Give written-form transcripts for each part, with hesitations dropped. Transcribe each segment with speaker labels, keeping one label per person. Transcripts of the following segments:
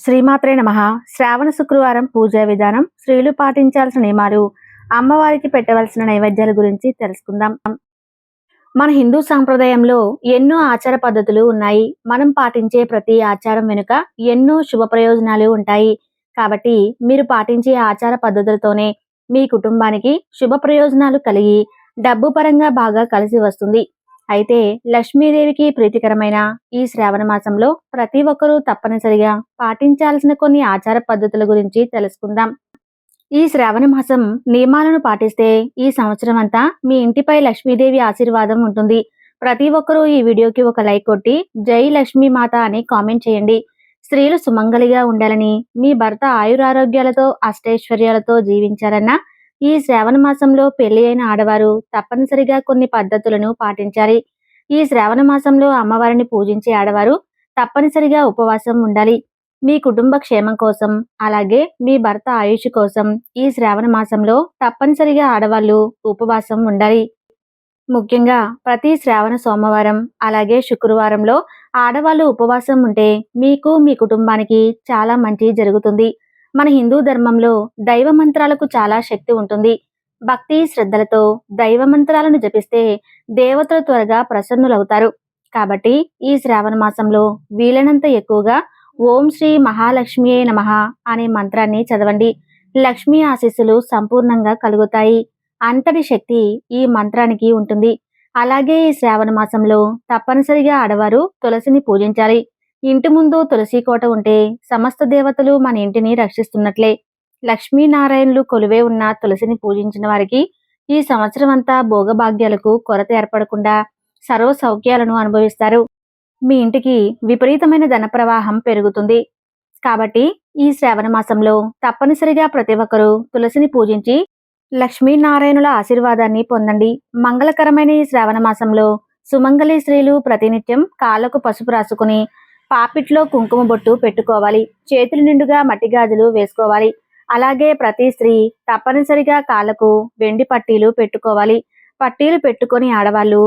Speaker 1: శ్రీమాత్రే నమః. శ్రావణ శుక్రవారం పూజా విధానం, స్త్రీలు పాటించాల్సిన నియమాలు, అమ్మవారికి పెట్టవలసిన నైవేద్యాల గురించి తెలుసుకుందాం. మన హిందూ సాంప్రదాయంలో ఎన్నో ఆచార పద్ధతులు ఉన్నాయి. మనం పాటించే ప్రతి ఆచారం వెనుక ఎన్నో శుభ ప్రయోజనాలు ఉంటాయి. కాబట్టి మీరు పాటించే ఆచార పద్ధతులతోనే మీ కుటుంబానికి శుభ ప్రయోజనాలు కలిగి డబ్బు పరంగా బాగా కలిసి వస్తుంది. అయితే లక్ష్మీదేవికి ప్రీతికరమైన ఈ శ్రావణ మాసంలో ప్రతి ఒక్కరూ తప్పనిసరిగా పాటించాల్సిన కొన్ని ఆచార పద్ధతుల గురించి తెలుసుకుందాం. ఈ శ్రావణ మాసం నియమాలను పాటిస్తే ఈ సంవత్సరం అంతా మీ ఇంటిపై లక్ష్మీదేవి ఆశీర్వాదం ఉంటుంది. ప్రతి ఒక్కరూ ఈ వీడియోకి ఒక లైక్ కొట్టి జై లక్ష్మీ మాత అని కామెంట్ చేయండి. స్త్రీలు సుమంగలిగా ఉండాలని, మీ భర్త ఆయురారోగ్యాలతో అష్టైశ్వర్యాలతో జీవించాలన్నా ఈ శ్రావణ మాసంలో పెళ్లి అయిన ఆడవారు తప్పనిసరిగా కొన్ని పద్ధతులను పాటించాలి. ఈ శ్రావణ మాసంలో అమ్మవారిని పూజించే ఆడవారు తప్పనిసరిగా ఉపవాసం ఉండాలి. మీ కుటుంబ క్షేమం కోసం, అలాగే మీ భర్త ఆయుష్ కోసం ఈ శ్రావణ మాసంలో తప్పనిసరిగా ఆడవాళ్ళు ఉపవాసం ఉండాలి. ముఖ్యంగా ప్రతి శ్రావణ సోమవారం అలాగే శుక్రవారంలో ఆడవాళ్ళు ఉపవాసం ఉంటే మీకు మీ కుటుంబానికి చాలా మంచి జరుగుతుంది. మన హిందూ ధర్మంలో దైవ మంత్రాలకు చాలా శక్తి ఉంటుంది. భక్తి శ్రద్ధలతో దైవ మంత్రాలను జపిస్తే దేవతలు త్వరగా ప్రసన్నులవుతారు. కాబట్టి ఈ శ్రావణ మాసంలో వీలైనంత ఎక్కువగా ఓం శ్రీ మహాలక్ష్మియే నమః అనే మంత్రాన్ని చదవండి. లక్ష్మీ ఆశీస్సులు సంపూర్ణంగా కలుగుతాయి. అంతటి శక్తి ఈ మంత్రానికి ఉంటుంది. అలాగే ఈ శ్రావణ మాసంలో తప్పనిసరిగా ఆడవారు తులసిని పూజించాలి. ఇంటి ముందు తులసి కోట ఉంటే సమస్త దేవతలు మన ఇంటిని రక్షిస్తున్నట్లే. లక్ష్మీనారాయణులు కొలువే ఉన్న తులసిని పూజించిన వారికి ఈ సంవత్సరం అంతా భోగభాగ్యాలకు కొరత ఏర్పడకుండా సర్వ సౌఖ్యాలను అనుభవిస్తారు. మీ ఇంటికి విపరీతమైన ధన ప్రవాహం పెరుగుతుంది. కాబట్టి ఈ శ్రావణ మాసంలో తప్పనిసరిగా ప్రతి ఒక్కరూ తులసిని పూజించి లక్ష్మీనారాయణుల ఆశీర్వాదాన్ని పొందండి. మంగళకరమైన ఈ శ్రావణ మాసంలో సుమంగళి స్త్రీలు ప్రతినిత్యం కాళ్ళకు పసుపు రాసుకుని పాపిట్లో కుంకుమ బొట్టు పెట్టుకోవాలి. చేతులు నిండుగా మట్టి గాజులు వేసుకోవాలి. అలాగే ప్రతి స్త్రీ తప్పనిసరిగా కాళ్ళకు వెండి పట్టీలు పెట్టుకోవాలి. పట్టీలు పెట్టుకొని ఆడవాళ్ళు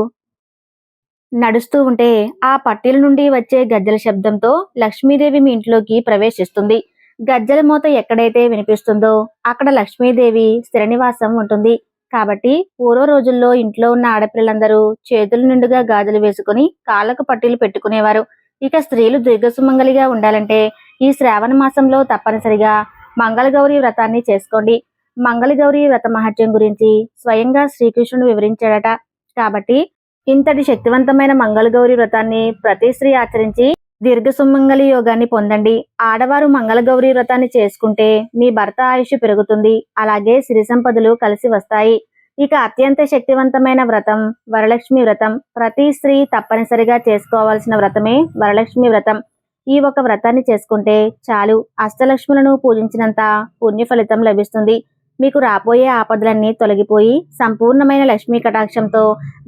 Speaker 1: నడుస్తూ ఉంటే ఆ పట్టీల నుండి వచ్చే గజ్జల శబ్దంతో లక్ష్మీదేవి మీ ఇంట్లోకి ప్రవేశిస్తుంది. గజ్జల మోత ఎక్కడైతే వినిపిస్తుందో అక్కడ లక్ష్మీదేవి స్థిర నివాసం ఉంటుంది. కాబట్టి పూర్వ రోజుల్లో ఇంట్లో ఉన్న ఆడపిల్లలందరూ చేతుల నిండుగా గాజులు వేసుకుని కాళ్ళకు పట్టీలు పెట్టుకునేవారు. ఇక స్త్రీలు దీర్ఘసుమంగలిగా ఉండాలంటే ఈ శ్రావణ మాసంలో తప్పనిసరిగా మంగళగౌరి వ్రతాన్ని చేసుకోండి. మంగళగౌరి వ్రత మహత్యం గురించి స్వయంగా శ్రీకృష్ణుడు వివరించాడట. కాబట్టి ఇంతటి శక్తివంతమైన మంగళగౌరి వ్రతాన్ని ప్రతి స్త్రీ ఆచరించి దీర్ఘసుమంగళి యోగాన్ని పొందండి. ఆడవారు మంగళగౌరి వ్రతాన్ని చేసుకుంటే మీ భర్త ఆయుష్ పెరుగుతుంది. అలాగే సిరి సంపదలు కలిసి వస్తాయి. ఇక అత్యంత శక్తివంతమైన వ్రతం వరలక్ష్మి వ్రతం. ప్రతి స్త్రీ తప్పనిసరిగా చేసుకోవాల్సిన వ్రతమే వరలక్ష్మి వ్రతం. ఈ ఒక వ్రతాన్ని చేసుకుంటే చాలు, అష్టలక్ష్ములను పూజించినంత పుణ్య ఫలితం లభిస్తుంది. మీకు రాబోయే ఆపదలన్నీ తొలగిపోయి సంపూర్ణమైన లక్ష్మీ కటాక్షంతో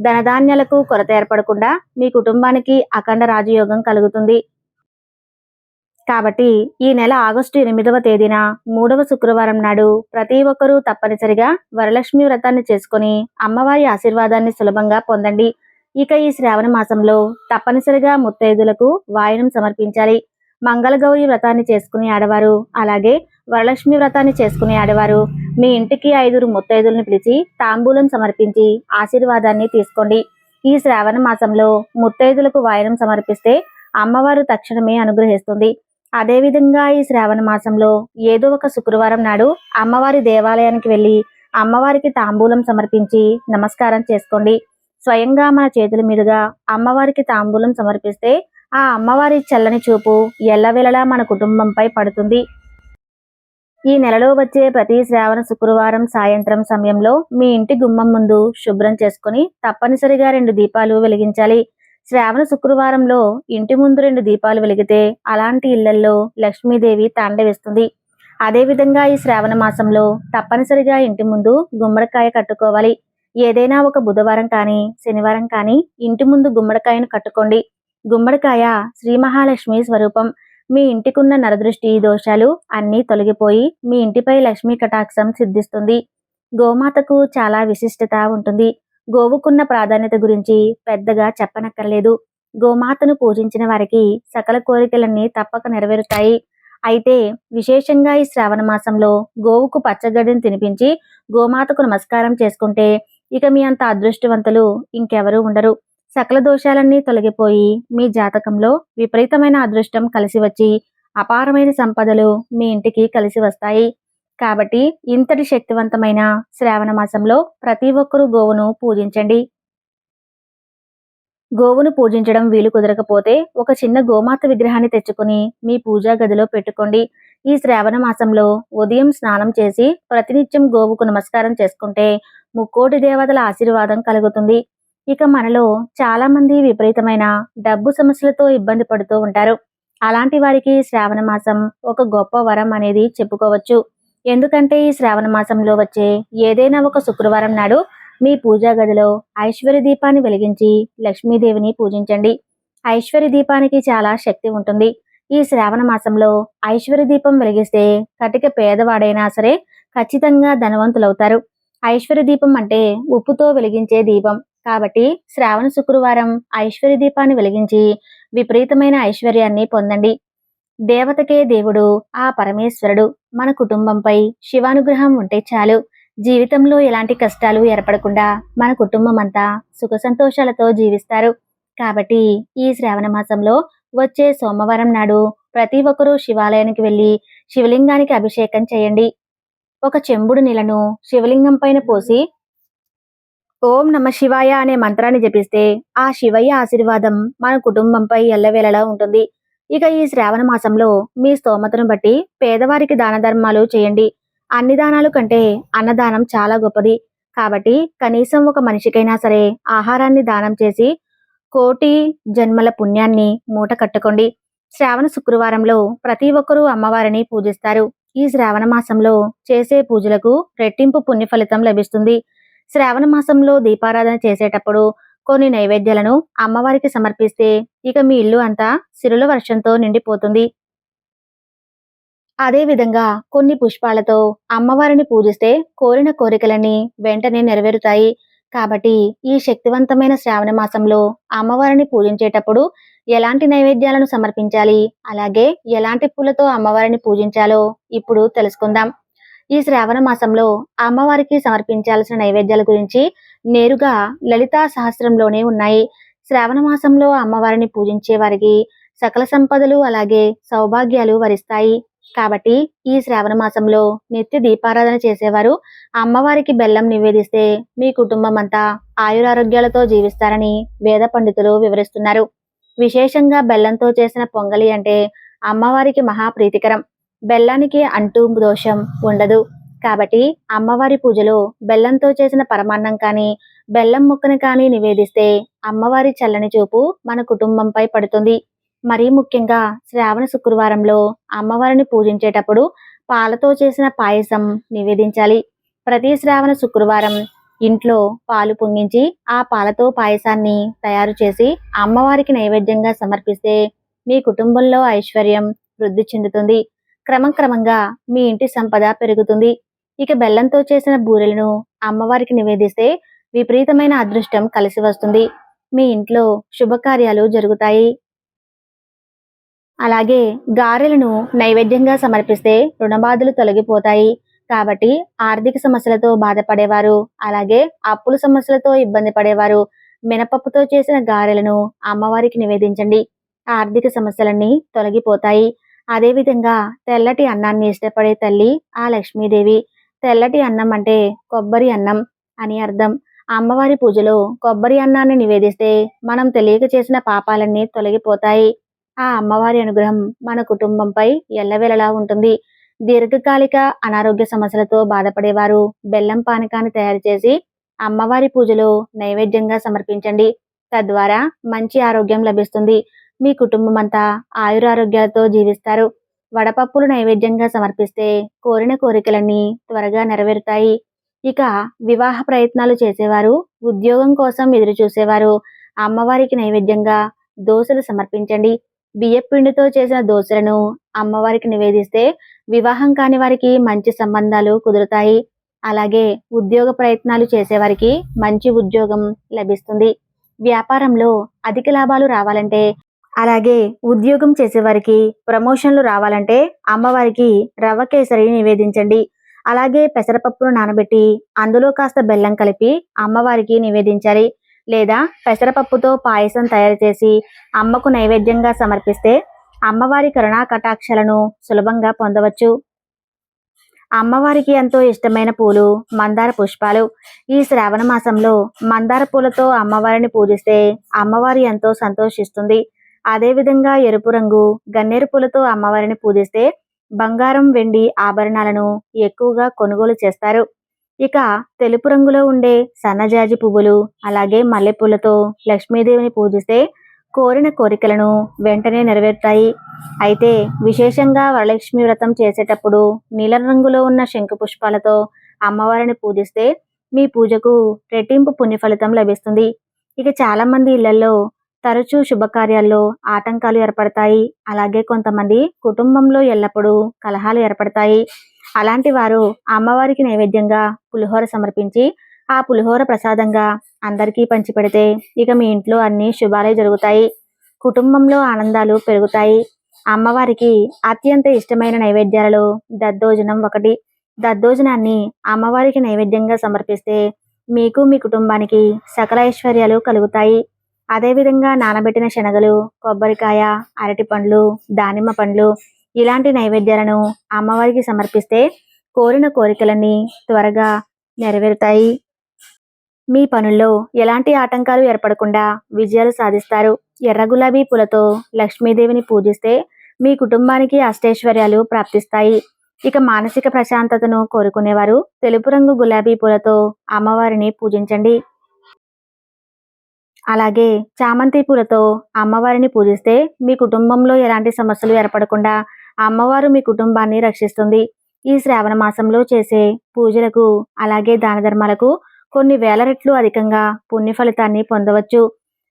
Speaker 1: ధనధాన్యాలకు కొరత ఏర్పడకుండా మీ కుటుంబానికి అఖండ రాజయోగం కలుగుతుంది. కాబట్టి ఈ నెల ఆగస్టు 8వ తేదీన 3వ శుక్రవారం నాడు ప్రతి ఒక్కరూ తప్పనిసరిగా వరలక్ష్మి వ్రతాన్ని చేసుకుని అమ్మవారి ఆశీర్వాదాన్ని సులభంగా పొందండి. ఇక ఈ శ్రావణ మాసంలో తప్పనిసరిగా ముత్తైదులకు వాయనం సమర్పించాలి. మంగళగౌరి వ్రతాన్ని చేసుకునే ఆడవారు అలాగే వరలక్ష్మి వ్రతాన్ని చేసుకునే ఆడవారు మీ ఇంటికి 5 ముత్తైదులను పిలిచి తాంబూలం సమర్పించి ఆశీర్వాదాన్ని తీసుకోండి. ఈ శ్రావణ మాసంలో ముత్తైదులకు వాయనం సమర్పిస్తే అమ్మవారు తక్షణమే అనుగ్రహిస్తుంది. అదేవిధంగా ఈ శ్రావణ మాసంలో ఏదో ఒక శుక్రవారం నాడు అమ్మవారి దేవాలయానికి వెళ్ళి అమ్మవారికి తాంబూలం సమర్పించి నమస్కారం చేసుకోండి. స్వయంగా మన చేతుల మీదుగా అమ్మవారికి తాంబూలం సమర్పిస్తే ఆ అమ్మవారి చల్లని చూపు ఎల్లవేళలా మన కుటుంబంపై పడుతుంది. ఈ నెలలో వచ్చే ప్రతి శ్రావణ శుక్రవారం సాయంత్రం సమయంలో మీ ఇంటి గుమ్మం ముందు శుభ్రం చేసుకుని తప్పనిసరిగా 2 దీపాలు వెలిగించాలి. శ్రావణ శుక్రవారంలో ఇంటి ముందు 2 దీపాలు వెలిగితే అలాంటి ఇళ్లల్లో లక్ష్మీదేవి తాండవిస్తుంది. అదేవిధంగా ఈ శ్రావణ మాసంలో తప్పనిసరిగా ఇంటి ముందు గుమ్మడికాయ కట్టుకోవాలి. ఏదైనా ఒక బుధవారం కానీ శనివారం కానీ ఇంటి ముందు గుమ్మడికాయను కట్టుకోండి. గుమ్మడికాయ శ్రీ మహాలక్ష్మి స్వరూపం. మీ ఇంటికున్న నరదృష్టి దోషాలు అన్నీ తొలగిపోయి మీ ఇంటిపై లక్ష్మీ కటాక్షం సిద్ధిస్తుంది. గోమాతకు చాలా విశిష్టత ఉంటుంది. గోవుకున్న ప్రాధాన్యత గురించి పెద్దగా చెప్పనక్కర్లేదు. గోమాతను పూజించిన వారికి సకల కోరికలన్నీ తప్పక నెరవేరుతాయి. అయితే విశేషంగా ఈ శ్రావణ మాసంలో గోవుకు పచ్చగడ్డిని తినిపించి గోమాతకు నమస్కారం చేసుకుంటే ఇక మీ అంత అదృష్టవంతులు ఇంకెవరూ ఉండరు. సకల దోషాలన్నీ తొలగిపోయి మీ జాతకంలో విపరీతమైన అదృష్టం కలిసి వచ్చి అపారమైన సంపదలు మీ ఇంటికి కలిసి వస్తాయి. కాబట్టి ఇంతటి శక్తివంతమైన శ్రావణ మాసంలో ప్రతి ఒక్కరూ గోవును పూజించండి. గోవును పూజించడం వీలు కుదరకపోతే ఒక చిన్న గోమాత విగ్రహాన్ని తెచ్చుకుని మీ పూజా గదిలో పెట్టుకోండి. ఈ శ్రావణ మాసంలో ఉదయం స్నానం చేసి ప్రతినిత్యం గోవుకు నమస్కారం చేసుకుంటే ముక్కోటి దేవతల ఆశీర్వాదం కలుగుతుంది. ఇక మనలో చాలా మంది విపరీతమైన డబ్బు సమస్యలతో ఇబ్బంది పడుతూ ఉంటారు. అలాంటి వారికి శ్రావణ మాసం ఒక గొప్ప వరం అనేది చెప్పుకోవచ్చు. ఎందుకంటే ఈ శ్రావణ మాసంలో వచ్చే ఏదైనా ఒక శుక్రవారం నాడు మీ పూజా గదిలో ఐశ్వర్య దీపాన్ని వెలిగించి లక్ష్మీదేవిని పూజించండి. ఐశ్వర్య దీపానికి చాలా శక్తి ఉంటుంది. ఈ శ్రావణ మాసంలో ఐశ్వర్య దీపం వెలిగిస్తే కటిక పేదవాడైనా సరే ఖచ్చితంగా ధనవంతులవుతారు. ఐశ్వర్య దీపం అంటే ఉప్పుతో వెలిగించే దీపం. కాబట్టి శ్రావణ శుక్రవారం ఐశ్వర్య దీపాన్ని వెలిగించి విపరీతమైన ఐశ్వర్యాన్ని పొందండి. దేవతకే దేవుడు ఆ పరమేశ్వరుడు. మన కుటుంబంపై శివానుగ్రహం ఉంటే చాలు. జీవితంలో ఎలాంటి కష్టాలు ఏర్పడకుండా మన కుటుంబం అంతా సుఖ సంతోషాలతో జీవిస్తారు. కాబట్టి ఈ శ్రావణ మాసంలో వచ్చే సోమవారం నాడు ప్రతి ఒక్కరూ శివాలయానికి వెళ్లి శివలింగానికి అభిషేకం చేయండి. ఒక చెంబుడు నీళ్లను శివలింగం పైన పోసి ఓం నమ శివాయ అనే మంత్రాన్ని జపిస్తే ఆ శివయ్య ఆశీర్వాదం మన కుటుంబంపై ఎల్లవేళలా ఉంటుంది. ఇక ఈ శ్రావణ మాసంలో మీ స్తోమతను బట్టి పేదవారికి దాన ధర్మాలు చేయండి. అన్ని దానాలు కంటే అన్నదానం చాలా గొప్పది. కాబట్టి కనీసం ఒక మనిషికైనా సరే ఆహారాన్ని దానం చేసి కోటి జన్మల పుణ్యాన్ని మూట కట్టుకోండి. శ్రావణ శుక్రవారంలో ప్రతి ఒక్కరూ అమ్మవారిని పూజిస్తారు. ఈ శ్రావణ మాసంలో చేసే పూజలకు రెట్టింపు పుణ్య ఫలితం లభిస్తుంది. శ్రావణ మాసంలో దీపారాధన చేసేటప్పుడు కొన్ని నైవేద్యాలను అమ్మవారికి సమర్పిస్తే ఇక మీ ఇల్లు అంతా సిరుల వర్షంతో నిండిపోతుంది. అదే విధంగా కొన్ని పుష్పాలతో అమ్మవారిని పూజిస్తే కోరిన కోరికలన్నీ వెంటనే నెరవేరుతాయి. కాబట్టి ఈ శక్తివంతమైన శ్రావణ మాసంలో అమ్మవారిని పూజించేటప్పుడు ఎలాంటి నైవేద్యాలను సమర్పించాలి, అలాగే ఎలాంటి పూలతో అమ్మవారిని పూజించాలో ఇప్పుడు తెలుసుకుందాం. ఈ శ్రావణ మాసంలో అమ్మవారికి సమర్పించాల్సిన నైవేద్యాల గురించి నేరుగా లలితా సహస్రంలోనే ఉన్నాయి. శ్రావణ మాసంలో అమ్మవారిని పూజించే వారికి సకల సంపదలు అలాగే సౌభాగ్యాలు వరిస్తాయి. కాబట్టి ఈ శ్రావణ మాసంలో నిత్య దీపారాధన చేసేవారు అమ్మవారికి బెల్లం నివేదిస్తే మీ కుటుంబం అంతా ఆయురారోగ్యాలతో జీవిస్తారని వేద పండితులు వివరిస్తున్నారు. విశేషంగా బెల్లంతో చేసిన పొంగలి అంటే అమ్మవారికి మహాప్రీతికరం. బెల్లానికి అంటూ దోషం ఉండదు. కాబట్టి అమ్మవారి పూజలో బెల్లంతో చేసిన పరమాన్నం కానీ బెల్లం ముక్కను కానీ నివేదిస్తే అమ్మవారి చల్లని చూపు మన కుటుంబంపై పడుతుంది. మరీ ముఖ్యంగా శ్రావణ శుక్రవారంలో అమ్మవారిని పూజించేటప్పుడు పాలతో చేసిన పాయసం నివేదించాలి. ప్రతి శ్రావణ శుక్రవారం ఇంట్లో పాలు పొంగించి ఆ పాలతో పాయసాన్ని తయారు చేసి అమ్మవారికి నైవేద్యంగా సమర్పిస్తే మీ కుటుంబంలో ఐశ్వర్యం వృద్ధి చెందుతుంది. క్రమంగా మీ ఇంటి సంపద పెరుగుతుంది. ఇక బెల్లంతో చేసిన బూరెలను అమ్మవారికి నివేదిస్తే విపరీతమైన అదృష్టం కలిసి వస్తుంది. మీ ఇంట్లో శుభకార్యాలు జరుగుతాయి. అలాగే గారెలను నైవేద్యంగా సమర్పిస్తే రుణబాధలు తొలగిపోతాయి. కాబట్టి ఆర్థిక సమస్యలతో బాధపడేవారు అలాగే అప్పుల సమస్యలతో ఇబ్బంది పడేవారు మినపప్పుతో చేసిన గారెలను అమ్మవారికి నివేదించండి. ఆర్థిక సమస్యలన్నీ తొలగిపోతాయి. అదేవిధంగా తెల్లటి అన్నాన్ని ఇష్టపడే తల్లి ఆ లక్ష్మీదేవి. తెల్లటి అన్నం అంటే కొబ్బరి అన్నం అని అర్థం. అమ్మవారి పూజలో కొబ్బరి అన్నాన్ని నివేదిస్తే మనం తెలియక చేసిన పాపాలన్నీ తొలగిపోతాయి. ఆ అమ్మవారి అనుగ్రహం మన కుటుంబంపై ఎల్లవేళలా ఉంటుంది. దీర్ఘకాలిక అనారోగ్య సమస్యలతో బాధపడేవారు బెల్లం పానకాన్ని తయారు చేసి అమ్మవారి పూజలో నైవేద్యంగా సమర్పించండి. తద్వారా మంచి ఆరోగ్యం లభిస్తుంది. మీ కుటుంబం అంతా ఆయురారోగ్యాలతో జీవిస్తారు. వడపప్పులు నైవేద్యంగా సమర్పిస్తే కోరిన కోరికలన్నీ త్వరగా నెరవేరుతాయి. ఇక వివాహ ప్రయత్నాలు చేసేవారు, ఉద్యోగం కోసం ఎదురు చూసేవారు అమ్మవారికి నైవేద్యంగా దోసలు సమర్పించండి. బియ్యపిండితో చేసిన దోసలను అమ్మవారికి నివేదిస్తే వివాహం కాని వారికి మంచి సంబంధాలు కుదురుతాయి. అలాగే ఉద్యోగ ప్రయత్నాలు చేసేవారికి మంచి ఉద్యోగం లభిస్తుంది. వ్యాపారంలో అధిక లాభాలు రావాలంటే అలాగే ఉద్యోగం చేసేవారికి ప్రమోషన్లు రావాలంటే అమ్మవారికి రవ్వ కేసరి నివేదించండి. అలాగే పెసరపప్పును నానబెట్టి అందులో కాస్త బెల్లం కలిపి అమ్మవారికి నివేదించాలి. లేదా పెసరపప్పుతో పాయసం తయారు చేసి అమ్మకు నైవేద్యంగా సమర్పిస్తే అమ్మవారి కరుణా కటాక్షాలను సులభంగా పొందవచ్చు. అమ్మవారికి ఎంతో ఇష్టమైన పూలు మందార పుష్పాలు. ఈ శ్రావణ మాసంలో మందార పూలతో అమ్మవారిని పూజిస్తే అమ్మవారి ఎంతో సంతోషిస్తుంది. అదేవిధంగా ఎరుపు రంగు గన్నేరు పూలతో అమ్మవారిని పూజిస్తే బంగారం వెండి ఆభరణాలను ఎక్కువగా కొనుగోలు చేస్తారు. ఇక తెలుపు రంగులో ఉండే సన్నజాజి పువ్వులు అలాగే మల్లెపూలతో లక్ష్మీదేవిని పూజిస్తే కోరిన కోరికలను వెంటనే నెరవేరుతాయి. అయితే విశేషంగా వరలక్ష్మి వ్రతం చేసేటప్పుడు నీలం రంగులో ఉన్న శంకు పుష్పాలతో అమ్మవారిని పూజిస్తే మీ పూజకు రెట్టింపు పుణ్య ఫలితం లభిస్తుంది. ఇక చాలా మంది ఇళ్లలో తరచూ శుభకార్యాల్లో ఆటంకాలు ఏర్పడతాయి. అలాగే కొంతమంది కుటుంబంలో ఎల్లప్పుడూ కలహాలు ఏర్పడతాయి. అలాంటి వారు అమ్మవారికి నైవేద్యంగా పులిహోర సమర్పించి ఆ పులిహోర ప్రసాదంగా అందరికీ పంచిపెడితే ఇక మీ ఇంట్లో అన్ని శుభాలే జరుగుతాయి. కుటుంబంలో ఆనందాలు పెరుగుతాయి. అమ్మవారికి అత్యంత ఇష్టమైన నైవేద్యాలలో దద్దోజనం ఒకటి. దద్దోజనాన్ని అమ్మవారికి నైవేద్యంగా సమర్పిస్తే మీకు మీ కుటుంబానికి సకల ఐశ్వర్యాలు కలుగుతాయి. అదేవిధంగా నానబెట్టిన శనగలు, కొబ్బరికాయ, అరటి పండ్లు, దానిమ్మ పండ్లు ఇలాంటి నైవేద్యాలను అమ్మవారికి సమర్పిస్తే కోరిన కోరికలన్నీ త్వరగా నెరవేరుతాయి. మీ పనుల్లో ఎలాంటి ఆటంకాలు ఏర్పడకుండా విజయాలు సాధిస్తారు. ఎర్ర గులాబీ పూలతో లక్ష్మీదేవిని పూజిస్తే మీ కుటుంబానికి అష్టైశ్వర్యాలు ప్రాప్తిస్తాయి. ఇక మానసిక ప్రశాంతతను కోరుకునేవారు తెలుపు రంగు గులాబీ పూలతో అమ్మవారిని పూజించండి. అలాగే చామంతి పూలతో అమ్మవారిని పూజిస్తే మీ కుటుంబంలో ఎలాంటి సమస్యలు ఏర్పడకుండా అమ్మవారు మీ కుటుంబాన్ని రక్షిస్తుంది. ఈ శ్రావణ మాసంలో చేసే పూజలకు అలాగే దాన ధర్మాలకు కొన్ని వేల రెట్లు అధికంగా పుణ్య ఫలితాన్ని పొందవచ్చు.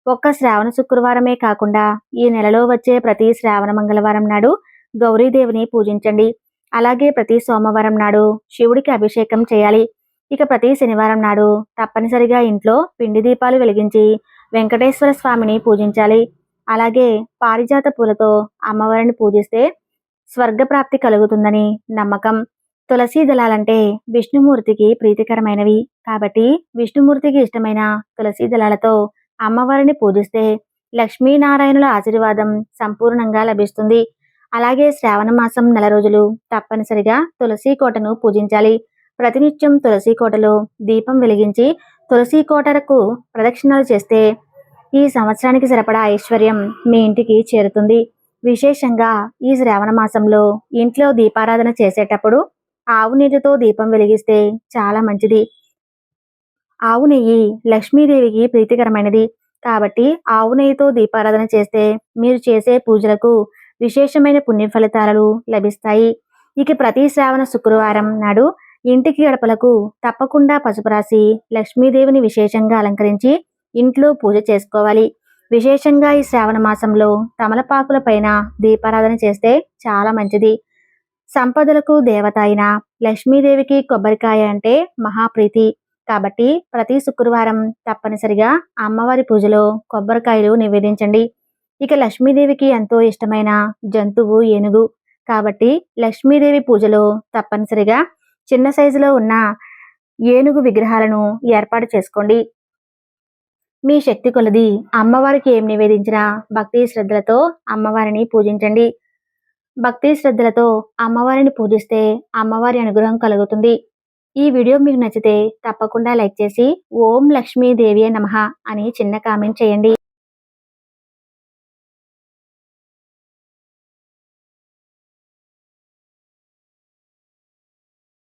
Speaker 1: ఒక్క శ్రావణ శుక్రవారమే కాకుండా ఈ నెలలో వచ్చే ప్రతి శ్రావణ మంగళవారం నాడు గౌరీదేవిని పూజించండి. అలాగే ప్రతి సోమవారం నాడు శివుడికి అభిషేకం చేయాలి. ఇక ప్రతి శనివారం నాడు తప్పనిసరిగా ఇంట్లో పిండి దీపాలు వెలిగించి వెంకటేశ్వర స్వామిని పూజించాలి. అలాగే పారిజాత పూలతో అమ్మవారిని పూజిస్తే స్వర్గప్రాప్తి కలుగుతుందని నమ్మకం. తులసి దళాలంటే విష్ణుమూర్తికి ప్రీతికరమైనవి కాబట్టి విష్ణుమూర్తికి ఇష్టమైన తులసి దళాలతో అమ్మవారిని పూజిస్తే లక్ష్మీనారాయణుల ఆశీర్వాదం సంపూర్ణంగా లభిస్తుంది. అలాగే శ్రావణ మాసం నెల రోజులు తప్పనిసరిగా తులసి కోటను పూజించాలి. ప్రతినిత్యం తులసి కోటలో దీపం వెలిగించి తులసి కోటకు ప్రదక్షిణలు చేస్తే ఈ సంవత్సరానికి సరిపడా ఐశ్వర్యం మీ ఇంటికి చేరుతుంది. విశేషంగా ఈ శ్రావణ మాసంలో ఇంట్లో దీపారాధన చేసేటప్పుడు ఆవు నెయ్యితో దీపం వెలిగిస్తే చాలా మంచిది. ఆవు నెయ్యి లక్ష్మీదేవికి ప్రీతికరమైనది కాబట్టి ఆవు నెయ్యితో దీపారాధన చేస్తే మీరు చేసే పూజలకు విశేషమైన పుణ్య ఫలితాలు లభిస్తాయి. ఇక ప్రతి శ్రావణ శుక్రవారం నాడు ఇంటికి గడపలకు తప్పకుండా పసుపు రాసి లక్ష్మీదేవిని విశేషంగా అలంకరించి ఇంట్లో పూజ చేసుకోవాలి. విశేషంగా ఈ శ్రావణ మాసంలో తమలపాకుల పైన దీపారాధన చేస్తే చాలా మంచిది. సంపదలకు దేవత అయిన లక్ష్మీదేవికి కొబ్బరికాయ అంటే మహాప్రీతి కాబట్టి ప్రతి శుక్రవారం తప్పనిసరిగా అమ్మవారి పూజలో కొబ్బరికాయలు నివేదించండి. ఇక లక్ష్మీదేవికి ఎంతో ఇష్టమైన జంతువు ఏనుగు కాబట్టి లక్ష్మీదేవి పూజలో తప్పనిసరిగా చిన్న సైజులో ఉన్న ఏనుగు విగ్రహాలను ఏర్పాటు చేసుకోండి. మీ శక్తి కొలది అమ్మవారికి ఏం నివేదించినా భక్తి శ్రద్ధలతో అమ్మవారిని పూజించండి. భక్తి శ్రద్ధలతో అమ్మవారిని పూజిస్తే అమ్మవారి అనుగ్రహం కలుగుతుంది. ఈ వీడియో మీకు నచ్చితే తప్పకుండా లైక్ చేసి ఓం లక్ష్మీదేవియే నమః అని చిన్న కామెంట్ చేయండి.